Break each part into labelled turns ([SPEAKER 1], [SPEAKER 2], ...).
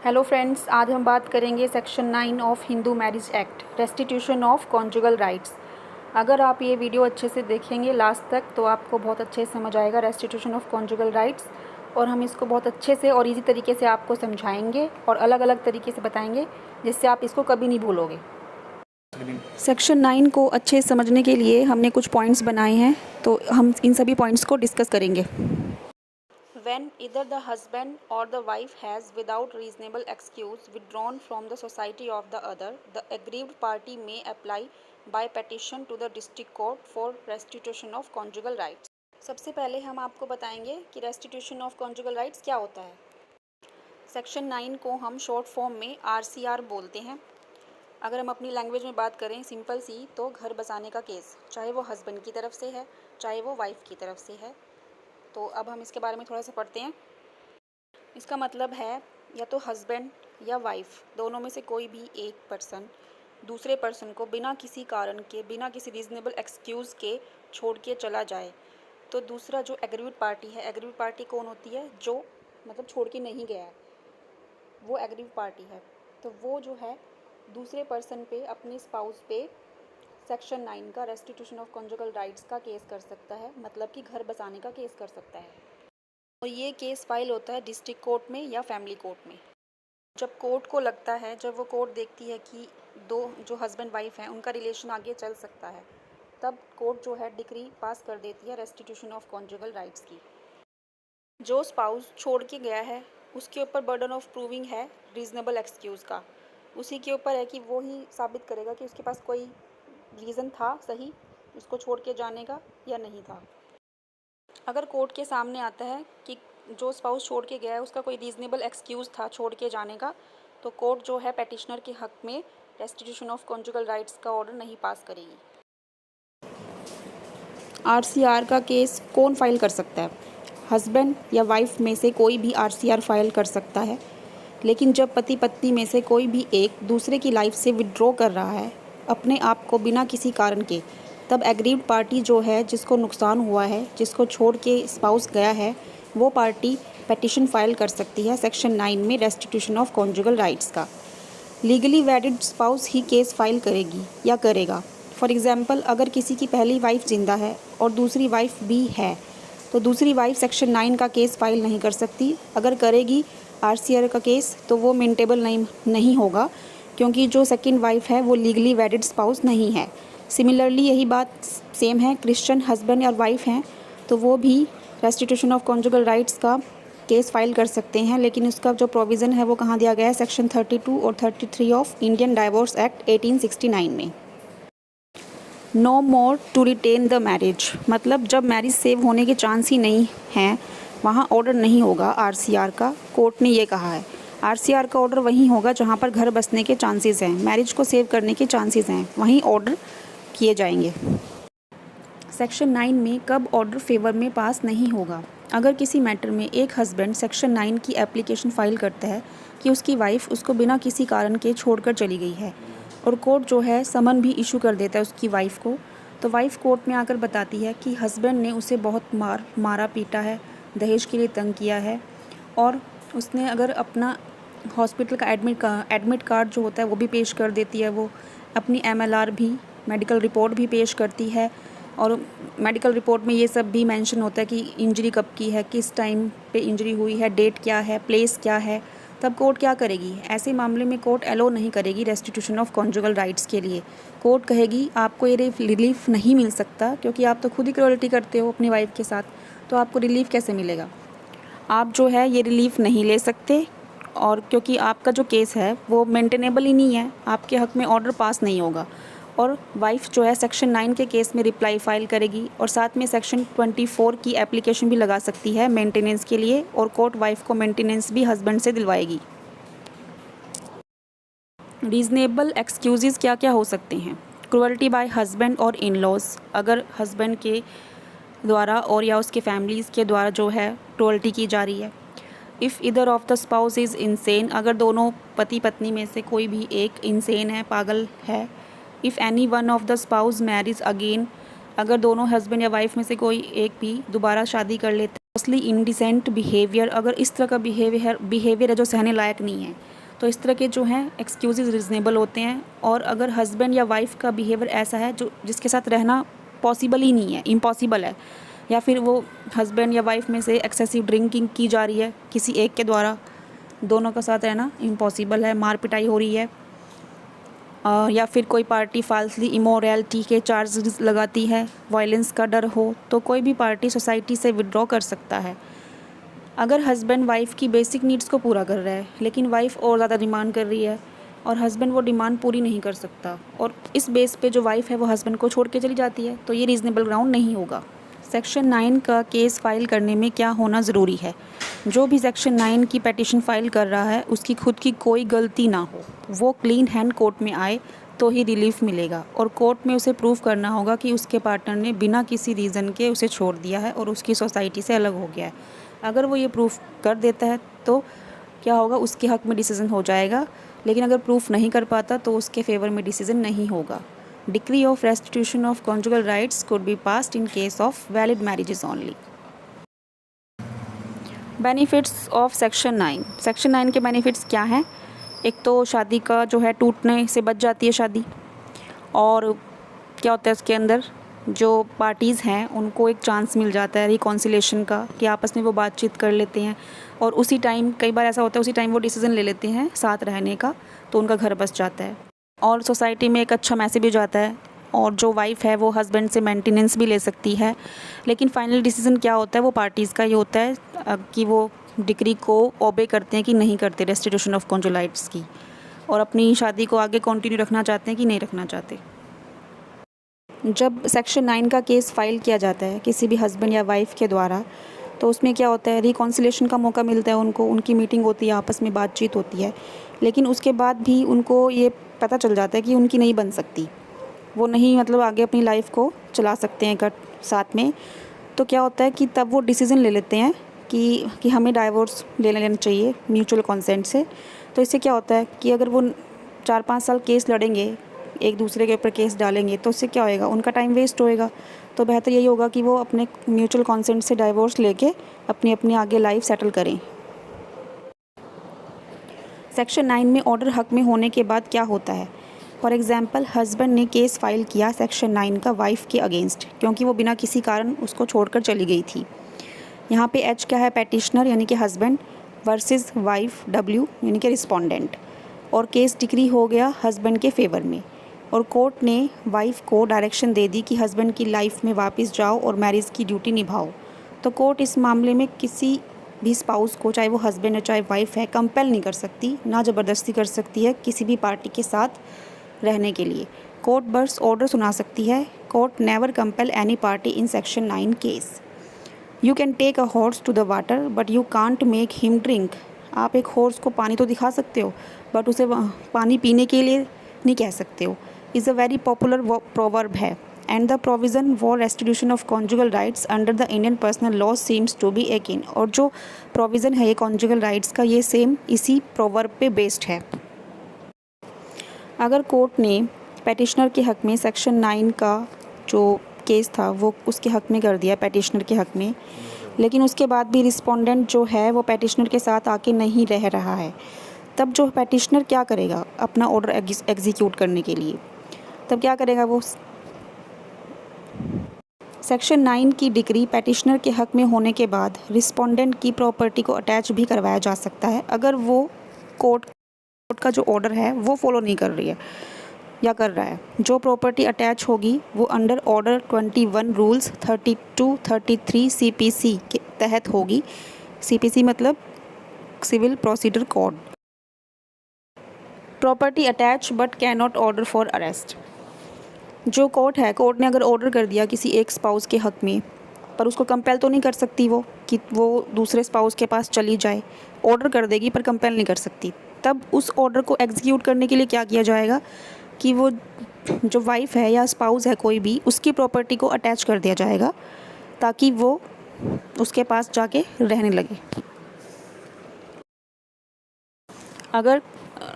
[SPEAKER 1] Hello friends, आज हम बात करेंगे section 9 of Hindu marriage act, restitution of conjugal rights. अगर आप ये वीडियो अच्छे से देखेंगे लास्ट तक तो आपको बहुत अच्छे से समझ आएगा रेस्टिट्यूशन ऑफ कॉन्जुगल राइट्स, और हम इसको बहुत अच्छे से और इजी तरीके से आपको समझाएंगे और अलग अलग तरीके से बताएंगे जिससे आप इसको कभी नहीं भूलोगे। सेक्शन 9 को अच्छे से समझने के लिए हमने कुछ पॉइंट्स बनाए हैं, तो हम इन सभी पॉइंट्स को डिस्कस करेंगे। When either the husband or the wife has, without reasonable excuse, withdrawn from the society of the other, the aggrieved party may apply by petition to the district court for restitution of conjugal rights. सबसे पहले हम आपको बताएंगे कि restitution of conjugal rights क्या होता है। Section 9 को हम शॉर्ट फॉर्म में RCR बोलते हैं। अगर हम अपनी लैंग्वेज में बात करें सिंपल सी, तो घर बसाने का केस, चाहे वो हस्बैंड की तरफ से है चाहे वो वाइफ की तरफ से है। तो अब हम इसके बारे में थोड़ा सा पढ़ते हैं। इसका मतलब है या तो हस्बैंड या वाइफ दोनों में से कोई भी एक पर्सन दूसरे पर्सन को बिना किसी कारण के, बिना किसी रीज़नेबल एक्सक्यूज़ के छोड़ के चला जाए, तो दूसरा जो एग्रीव्ड पार्टी है, एग्रीव्ड पार्टी कौन होती है? जो मतलब छोड़ के नहीं गया है, वो एग्रीव्ड पार्टी है। तो वो जो है दूसरे पर्सन पे, अपने स्पाउस पे सेक्शन 9 का रेस्टिट्यूशन ऑफ कॉन्जुगल राइट्स का केस कर सकता है, मतलब कि घर बसाने का केस कर सकता है। और ये केस फाइल होता है डिस्ट्रिक्ट कोर्ट में या फैमिली कोर्ट में। जब कोर्ट को लगता है, जब वो कोर्ट देखती है कि दो जो हस्बैंड वाइफ हैं उनका रिलेशन आगे चल सकता है, तब कोर्ट जो है डिक्री पास कर देती है रेस्टिट्यूशन ऑफ कॉन्जुगल राइट्स की। जो स्पाउस छोड़ के गया है उसके ऊपर बर्डन ऑफ प्रूविंग है रीज़नेबल एक्सक्यूज़ का। उसी के ऊपर है कि वो ही साबित करेगा कि उसके पास कोई रीज़न था सही उसको छोड़ के जाने का या नहीं था। अगर कोर्ट के सामने आता है कि जो स्पाउस छोड़ के गया है उसका कोई रीज़नेबल एक्सक्यूज़ था छोड़ के जाने का, तो कोर्ट जो है पेटिशनर के हक़ में रेस्टिट्यूशन ऑफ कॉन्जुगल राइट्स का ऑर्डर नहीं पास करेगी। आरसीआर का केस कौन फाइल कर सकता है? हस्बैंड या वाइफ में से कोई भी आरसीआर फाइल कर सकता है, लेकिन जब पति पत्नी में से कोई भी एक दूसरे की लाइफ से विड्रॉ कर रहा है अपने आप को बिना किसी कारण के, तब एग्रीव्ड पार्टी जो है, जिसको नुकसान हुआ है, जिसको छोड़ के स्पाउस गया है, वो पार्टी पेटिशन फाइल कर सकती है सेक्शन 9 में रेस्टिट्यूशन ऑफ कॉन्जुगल राइट्स का। लीगली वेडिड स्पाउस ही केस फाइल करेगी या करेगा। फॉर एग्जांपल, अगर किसी की पहली वाइफ जिंदा है और दूसरी वाइफ भी है, तो दूसरी वाइफ सेक्शन 9 का केस फाइल नहीं कर सकती। अगर करेगी आरसीआर का केस तो वो मेंटेबल नहीं होगा, क्योंकि जो सेकंड वाइफ है वो लीगली वेडिड स्पाउस नहीं है। सिमिलरली यही बात सेम है, क्रिश्चियन हस्बैंड और वाइफ हैं तो वो भी रेस्टिट्यूशन ऑफ कॉन्जुगल राइट्स का केस फाइल कर सकते हैं, लेकिन उसका जो प्रोविज़न है वो कहाँ दिया गया है? सेक्शन 32 और 33 ऑफ इंडियन डाइवोर्स एक्ट 1869 में। No more to retain the marriage, मतलब जब मैरिज सेव होने के चांस ही नहीं हैं वहाँ ऑर्डर नहीं होगा आरसीआर का। कोर्ट ने ये कहा है आरसीआर का ऑर्डर वहीं होगा जहाँ पर घर बसने के चांसेस हैं, मैरिज को सेव करने के चांसेस हैं, वहीं ऑर्डर किए जाएंगे। सेक्शन 9 में कब ऑर्डर फेवर में पास नहीं होगा? अगर किसी मैटर में एक हस्बैंड सेक्शन 9 की एप्लीकेशन फ़ाइल करता है कि उसकी वाइफ उसको बिना किसी कारण के छोड़कर चली गई है, और कोर्ट जो है समन भी इशू कर देता है उसकी वाइफ को, तो वाइफ कोर्ट में आकर बताती है कि हस्बैंड ने उसे बहुत मारा पीटा है, दहेज के लिए तंग किया है, और उसने अगर अपना हॉस्पिटल का एडमिट कार्ड जो होता है वो भी पेश कर देती है, वो अपनी MLR भी, मेडिकल रिपोर्ट भी पेश करती है, और मेडिकल रिपोर्ट में ये सब भी मेंशन होता है कि इंजरी कब की है, किस टाइम पे इंजरी हुई है, डेट क्या है, प्लेस क्या है। तब कोर्ट क्या करेगी? ऐसे मामले में कोर्ट अलो नहीं करेगी रेस्टिट्यूशन ऑफ कॉन्जुगल राइट्स के लिए। कोर्ट कहेगी आपको ये रिलीफ नहीं मिल सकता, क्योंकि आप तो खुद ही क्रूरल्टी करते हो अपनी वाइफ के साथ, तो आपको रिलीफ कैसे मिलेगा? आप जो है ये रिलीफ नहीं ले सकते, और क्योंकि आपका जो केस है वो मेंटेनेबल ही नहीं है, आपके हक़ में ऑर्डर पास नहीं होगा। और वाइफ जो है सेक्शन 9 के केस में रिप्लाई फाइल करेगी, और साथ में सेक्शन 24 की एप्लीकेशन भी लगा सकती है मेंटेनेंस के लिए, और कोर्ट वाइफ को मेंटेनेंस भी हस्बैंड से दिलवाएगी। रीज़नेबल एक्सक्यूज़ क्या क्या हो सकते हैं? क्रूअल्टी बाय हस्बैंड और इन लॉज, अगर हस्बैंड के द्वारा और या उसके फैमिलीज़ के द्वारा जो है क्रूअल्टी की जा रही है। इफ़ इधर of the spouse is insane, अगर दोनों पति पत्नी में से कोई भी एक इंसेन है, पागल है। If any one of the spouse marriage again, अगर दोनों हस्बैंड या वाइफ में से कोई एक भी दोबारा शादी कर लेते हैं। मोस्टली इनडिसेंट बिहेवियर, अगर इस तरह का बिहेवियर है जो सहने लायक नहीं है, तो इस तरह के जो हैं एक्सक्यूज़ेस रीज़नेबल होते हैं। और अगर हस्बैंड या वाइफ़ का बिहेवियर ऐसा है जो जिसके साथ रहना पॉसिबल ही नहीं है, इम्पॉसिबल है, या फिर वो हस्बैंड या वाइफ़ में से एक्सेसिव ड्रिंकिंग की जा रही है किसी एक के द्वारा, दोनों का साथ रहना इम्पॉसिबल है, मार पिटाई हो रही है, या फिर कोई पार्टी फाल्सली इमोरैलिटी के चार्जेस लगाती है, वायलेंस का डर हो, तो कोई भी पार्टी सोसाइटी से विड्रॉ कर सकता है। अगर हस्बैंड वाइफ़ की बेसिक नीड्स को पूरा कर रहा है लेकिन वाइफ़ और ज़्यादा डिमांड कर रही है और हस्बैंड वो डिमांड पूरी नहीं कर सकता और इस बेस पे जो वाइफ़ है वो हस्बैंड को छोड़ के चली जाती है, तो ये रीज़नेबल ग्राउंड नहीं होगा। सेक्शन 9 का केस फाइल करने में क्या होना ज़रूरी है? जो भी सेक्शन 9 की पिटीशन फाइल कर रहा है उसकी खुद की कोई गलती ना हो, वो क्लीन हैंड कोर्ट में आए तो ही रिलीफ मिलेगा और कोर्ट में उसे प्रूव करना होगा कि उसके पार्टनर ने बिना किसी रीज़न के उसे छोड़ दिया है और उसकी सोसाइटी से अलग हो गया है। अगर वो ये प्रूफ कर देता है तो क्या होगा, उसके हक़ में डिसीज़न हो जाएगा, लेकिन अगर प्रूफ नहीं कर पाता तो उसके फेवर में डिसीज़न नहीं होगा। Decree of restitution of conjugal rights could be passed in case of valid marriages only. Benefits of section 9। Section 9 के बेनिफिट्स क्या हैं? एक तो शादी का जो है टूटने से बच जाती है शादी, और क्या होता है उसके अंदर जो पार्टीज़ हैं उनको एक चांस मिल जाता है रिकॉन्सिलेशन का, कि आपस में वो बातचीत कर लेते हैं और उसी टाइम, कई बार ऐसा होता है उसी टाइम वो डिसीज़न ले लेते हैं साथ रहने का, तो उनका घर बस जाता है और सोसाइटी में एक अच्छा मैसेज भी जाता है और जो वाइफ़ है वो हस्बैंड से मेंटेनेंस भी ले सकती है। लेकिन फाइनल डिसीज़न क्या होता है, वो पार्टीज़ का ही होता है कि वो डिक्री को ओबे करते हैं कि नहीं करते, रेस्टिट्यूशन ऑफ कॉन्जुगल राइट्स की, और अपनी शादी को आगे कंटिन्यू रखना चाहते हैं कि नहीं रखना चाहते। जब सेक्शन 9 का केस फाइल किया जाता है किसी भी हस्बैंड या वाइफ़ के द्वारा, तो उसमें क्या होता है, रिकॉन्सिलेशन का मौका मिलता है उनको, उनकी मीटिंग होती है, आपस में बातचीत होती है, लेकिन उसके बाद भी उनको ये पता चल जाता है कि उनकी नहीं बन सकती, वो नहीं मतलब आगे अपनी लाइफ को चला सकते हैं साथ में। तो क्या होता है कि तब वो डिसीज़न ले लेते हैं कि हमें डाइवोर्स ले लेना चाहिए म्यूचुअल कंसेंट से। तो इससे क्या होता है कि अगर वो 4-5 साल केस लड़ेंगे, एक दूसरे के ऊपर केस डालेंगे, तो उससे क्या होएगा, उनका टाइम वेस्ट होएगा। तो बेहतर यही होगा कि वो अपने म्यूचुअल कंसेंट से डाइवोर्स लेके अपनी अपनी आगे लाइफ सेटल करें। सेक्शन 9 में ऑर्डर हक में होने के बाद क्या होता है? फॉर एग्जांपल, हस्बैंड ने केस फाइल किया सेक्शन 9 का वाइफ़ के अगेंस्ट, क्योंकि वो बिना किसी कारण उसको छोड़कर चली गई थी। यहाँ पे एच क्या है, पैटिशनर यानी कि हस्बैंड वर्सेस वाइफ डब्ल्यू यानी कि रिस्पोंडेंट, और केस डिक्री हो गया हस्बैंड के फेवर में और कोर्ट ने वाइफ़ को डायरेक्शन दे दी कि हस्बैंड की लाइफ में वापस जाओ और मैरिज की ड्यूटी निभाओ। तो कोर्ट इस मामले में किसी भी स्पाउस को, चाहे वो हस्बैंड है चाहे वाइफ है, कंपेल नहीं कर सकती, ना ज़बरदस्ती कर सकती है किसी भी पार्टी के साथ रहने के लिए। कोर्ट बस ऑर्डर सुना सकती है। Court never compel any party in section 9 case. You can take a horse to the water but you can't make him drink. आप एक हॉर्स को पानी तो दिखा सकते हो बट उसे पानी पीने के लिए नहीं कह सकते हो। Is a very popular proverb है। And the provision for restitution of conjugal rights under the Indian personal law seems to be akin. और जो प्रोविज़न है ये कॉन्जुगल राइट्स का, ये सेम इसी प्रोवर्ब पे बेस्ड है। अगर कोर्ट ने पेटिशनर के हक़ में सेक्शन 9 का जो केस था वो उसके हक़ में कर दिया, पेटिशनर के हक़ में, लेकिन उसके बाद भी रिस्पोंडेंट जो है वो पेटिशनर के साथ आके नहीं रह रहा है, तब जो पेटिशनर क्या करेगा अपना ऑर्डर एग्जीक्यूट करने के लिए? तब क्या करेगा वो? सेक्शन 9 की डिक्री पेटिशनर के हक़ में होने के बाद रिस्पोंडेंट की प्रॉपर्टी को अटैच भी करवाया जा सकता है अगर वो कोर्ट का जो ऑर्डर है वो फॉलो नहीं कर रही है या कर रहा है। जो प्रॉपर्टी अटैच होगी वो अंडर ऑर्डर 21 रूल्स 32-33 CPC के तहत होगी। CPC मतलब civil procedure code. Property attach but can not order for arrest. जो कोर्ट है, कोर्ट ने अगर ऑर्डर कर दिया किसी एक स्पाउस के हक़ में, पर उसको कंपेल तो नहीं कर सकती वो कि वो दूसरे स्पाउस के पास चली जाए। ऑर्डर कर देगी पर कंपेल नहीं कर सकती। तब उस ऑर्डर को एग्जीक्यूट करने के लिए क्या किया जाएगा कि वो जो वाइफ़ है या स्पाउस है कोई भी, उसकी प्रॉपर्टी को अटैच कर दिया जाएगा ताकि वो उसके पास जाके रहने लगे। अगर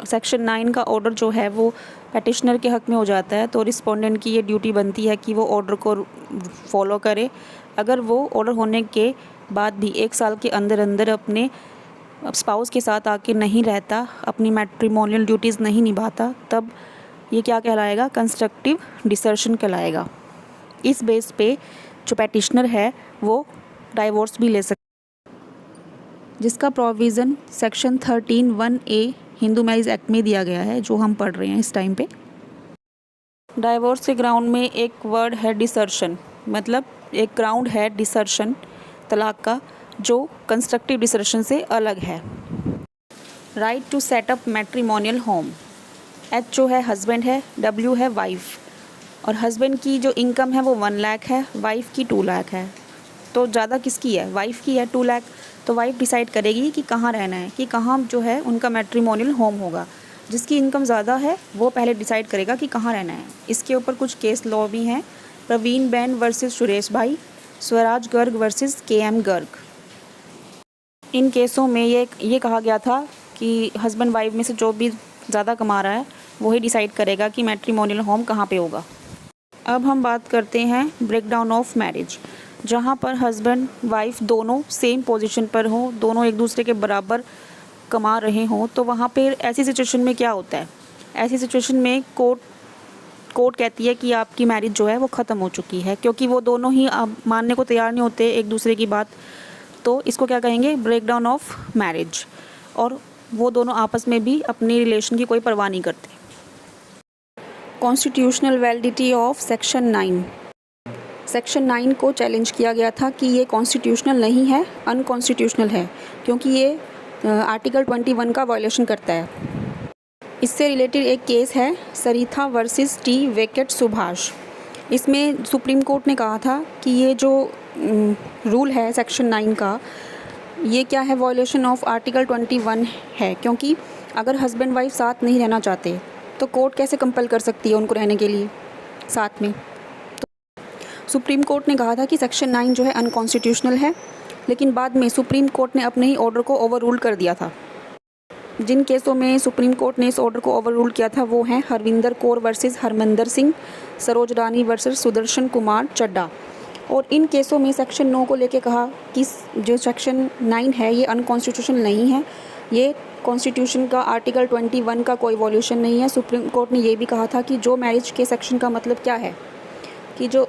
[SPEAKER 1] सेक्शन 9 का ऑर्डर जो है वो पेटिशनर के हक़ में हो जाता है तो रिस्पोंडेंट की ये ड्यूटी बनती है कि वो ऑर्डर को फॉलो करे। अगर वो ऑर्डर होने के बाद भी 1 साल के अंदर अंदर अपने स्पाउस के साथ आके नहीं रहता, अपनी मैट्रिमोनियल ड्यूटीज़ नहीं निभाता, तब ये क्या कहलाएगा? कंस्ट्रक्टिव डिसर्शन कहलाएगा। इस बेस पे जो पैटिशनर है वो डाइवोर्स भी ले सकता, जिसका provision section 13(1)(a) Hindu marriage act में दिया गया है, जो हम पढ़ रहे हैं इस टाइम पे। डाइवोर्स के ग्राउंड में एक वर्ड है डिसर्शन, मतलब एक ग्राउंड है डिसर्शन तलाक का, जो कंस्ट्रक्टिव डिसर्शन से अलग है। Right to set up matrimonial home. H जो है हस्बैंड है, डब्ल्यू है वाइफ, और हस्बैंड की जो इनकम है वो 1 लाख है, वाइफ की 2 लाख है। तो ज़्यादा किसकी है? वाइफ की है 2 लाख। तो वाइफ डिसाइड करेगी कि कहाँ रहना है, कि कहाँ जो है उनका मैट्रिमोनियल होम होगा। जिसकी इनकम ज़्यादा है वो पहले डिसाइड करेगा कि कहाँ रहना है। इसके ऊपर कुछ केस लॉ भी हैं, प्रवीण बैन वर्सेस सुरेश भाई, स्वराज गर्ग वर्सेस KM गर्ग। इन केसों में ये कहा गया था कि हस्बैंड वाइफ में से जो भी ज़्यादा कमा रहा है वही डिसाइड करेगा कि मैट्रिमोनियल होम कहाँ पे होगा। अब हम बात करते हैं ब्रेकडाउन ऑफ मैरिज, जहाँ पर हस्बैंड वाइफ दोनों सेम पोजीशन पर हों, दोनों एक दूसरे के बराबर कमा रहे हों, तो वहाँ पे ऐसी सिचुएशन में क्या होता है? ऐसी सिचुएशन में कोर्ट कहती है कि आपकी मैरिज जो है वो ख़त्म हो चुकी है, क्योंकि वो दोनों ही अब मानने को तैयार नहीं होते एक दूसरे की बात। तो इसको क्या कहेंगे? Breakdown of marriage. और वो दोनों आपस में भी अपनी रिलेशन की कोई परवाह नहीं करते। Constitutional validity of section 9। Section 9 को चैलेंज किया गया था कि ये कॉन्स्टिट्यूशनल नहीं है, अनकॉन्स्टिट्यूशनल है, क्योंकि ये आर्टिकल 21 का वायलेशन करता है। इससे रिलेटेड एक केस है सरिता वर्सेस T वेकेट सुभाष। इसमें सुप्रीम कोर्ट ने कहा था कि ये जो रूल है सेक्शन 9 का, ये क्या है? वायलेशन ऑफ आर्टिकल 21 है, क्योंकि अगर हस्बैंड वाइफ साथ नहीं रहना चाहते तो कोर्ट कैसे कंपल कर सकती है उनको रहने के लिए साथ में? तो सुप्रीम कोर्ट ने कहा था कि सेक्शन 9 जो है अनकॉन्स्टिट्यूशनल है, लेकिन बाद में सुप्रीम कोर्ट ने अपने ही ऑर्डर को ओवर रूल कर दिया था। जिन केसों में सुप्रीम कोर्ट ने इस ऑर्डर को ओवर रूल किया था वो हैं हरविंदर कौर वर्सेस हरमंदर सिंह, सरोज रानी वर्सेस सुदर्शन कुमार चड्डा। और इन केसों में सेक्शन 9 को लेके कहा कि जो सेक्शन 9 है ये अनकॉन्स्टिट्यूशनल नहीं है, ये कॉन्स्टिट्यूशन का आर्टिकल 21 का कोई वॉल्यूशन नहीं है। सुप्रीम कोर्ट ने ये भी कहा था कि जो मैरिज के सेक्शन का मतलब क्या है, कि जो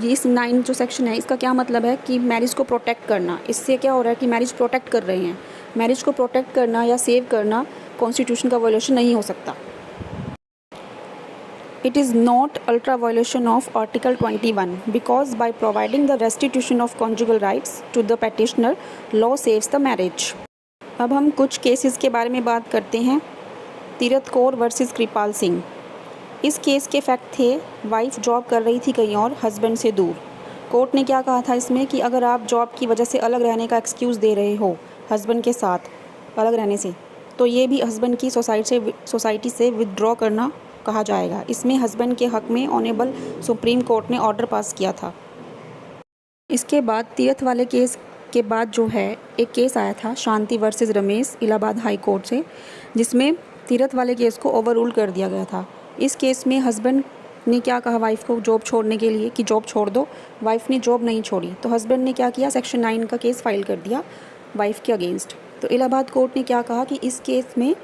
[SPEAKER 1] इस 9 जो सेक्शन है इसका क्या मतलब है कि मैरिज को प्रोटेक्ट करना। इससे क्या हो रहा है कि मैरिज प्रोटेक्ट कर रहे हैं। मैरिज को प्रोटेक्ट करना या सेव करना कॉन्स्टिट्यूशन का वॉल्यूशन नहीं हो सकता। It is not ultra violation of Article 21 because by providing the restitution of conjugal rights to the petitioner, law saves the marriage. अब हम कुछ केसेस के बारे में बात करते हैं। तीरथ कौर वर्सेस कृपाल सिंह। इस केस के फैक्ट थे, वाइफ जॉब कर रही थी कहीं और हस्बैंड से दूर। कोर्ट ने क्या कहा था इसमें कि अगर आप जॉब की वजह से अलग रहने का एक्सक्यूज़ दे रहे हो हस्बैंड के साथ अलग रहने से, तो ये भी हस्बैंड की सोसाइटी से विदड्रॉ करना कहा जाएगा। इसमें हस्बैंड के हक में ऑनेबल सुप्रीम कोर्ट ने ऑर्डर पास किया था। इसके बाद तीरथ वाले केस के बाद जो है एक केस आया था Shanti versus Ramesh Allahabad high court से, जिसमें तीरथ वाले केस को ओवर रूल कर दिया गया था। इस केस में हस्बैंड ने क्या कहा वाइफ को जॉब छोड़ने के लिए कि जॉब छोड़ दो, वाइफ ने जॉब नहीं छोड़ी, तो हस्बैंड ने क्या किया? सेक्शन 9 का केस फाइल कर दिया वाइफ के अगेंस्ट। तो इलाहाबाद कोर्ट ने क्या कहा कि इस केस में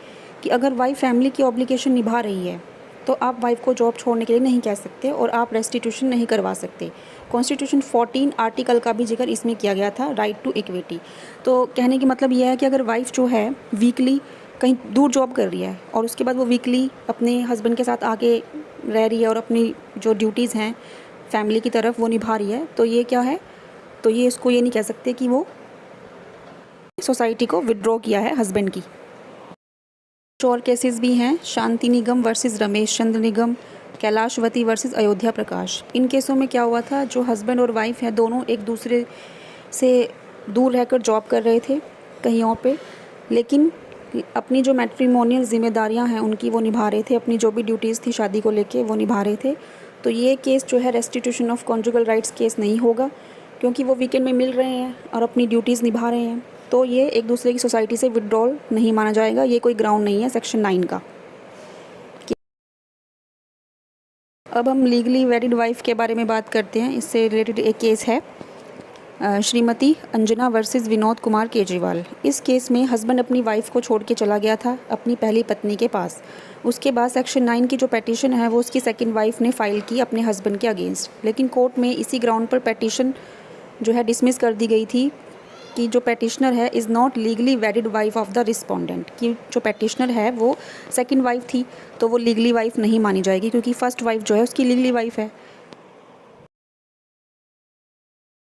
[SPEAKER 1] कि अगर वाइफ फैमिली की ऑब्लिगेशन निभा रही है तो आप वाइफ को जॉब छोड़ने के लिए नहीं कह सकते और आप रेस्टिट्यूशन नहीं करवा सकते। कॉन्स्टिट्यूशन 14 आर्टिकल का भी जिक्र इसमें किया गया था, राइट टू इक्विटी। तो कहने की मतलब यह है कि अगर वाइफ जो है वीकली कहीं दूर जॉब कर रही है और उसके बाद वो वीकली अपने हस्बैंड के साथ आके रह रही है और अपनी जो ड्यूटीज़ हैं फैमिली की तरफ वो निभा रही है, तो ये क्या है? तो ये इसको ये नहीं कह सकते कि वो सोसाइटी को विड्रॉ किया है हस्बैंड की। और केसेस भी हैं शांति निगम वर्सेस रमेश चंद्र निगम, कैलाशवती वर्सेस अयोध्या प्रकाश। इन केसों में क्या हुआ था, जो हस्बैंड और वाइफ हैं दोनों एक दूसरे से दूर रहकर जॉब कर रहे थे कहीं और पे, लेकिन अपनी जो मैट्रिमोनियल जिम्मेदारियां हैं उनकी वो निभा रहे थे, अपनी जो भी ड्यूटीज़ थी शादी को लेके वो निभा रहे थे। तो ये केस जो है restitution of conjugal rights case नहीं होगा, क्योंकि वो वीकेंड में मिल रहे हैं और अपनी ड्यूटीज़ निभा रहे हैं, तो ये एक दूसरे की सोसाइटी से विड्रॉल नहीं माना जाएगा। ये कोई ग्राउंड नहीं है सेक्शन 9 का। अब हम लीगली वेरिड वाइफ के बारे में बात करते हैं। इससे रिलेटेड एक केस है श्रीमती अंजना वर्सेस विनोद कुमार केजरीवाल। इस केस में हस्बैंड अपनी वाइफ को छोड़ के चला गया था अपनी पहली पत्नी के पास। उसके बाद सेक्शन 9 की जो पेटिशन है वो उसकी सेकंड वाइफ ने फ़ाइल की अपने हस्बैंड के अगेंस्ट, लेकिन कोर्ट में इसी ग्राउंड पर पेटिशन जो है डिसमिस कर दी गई थी कि जो पेटिशनर है is not legally valid wife of the respondent, कि जो पेटिशनर है वो सेकंड वाइफ थी तो वो लीगली वाइफ नहीं मानी जाएगी क्योंकि फ़र्स्ट वाइफ जो है उसकी लीगली वाइफ है।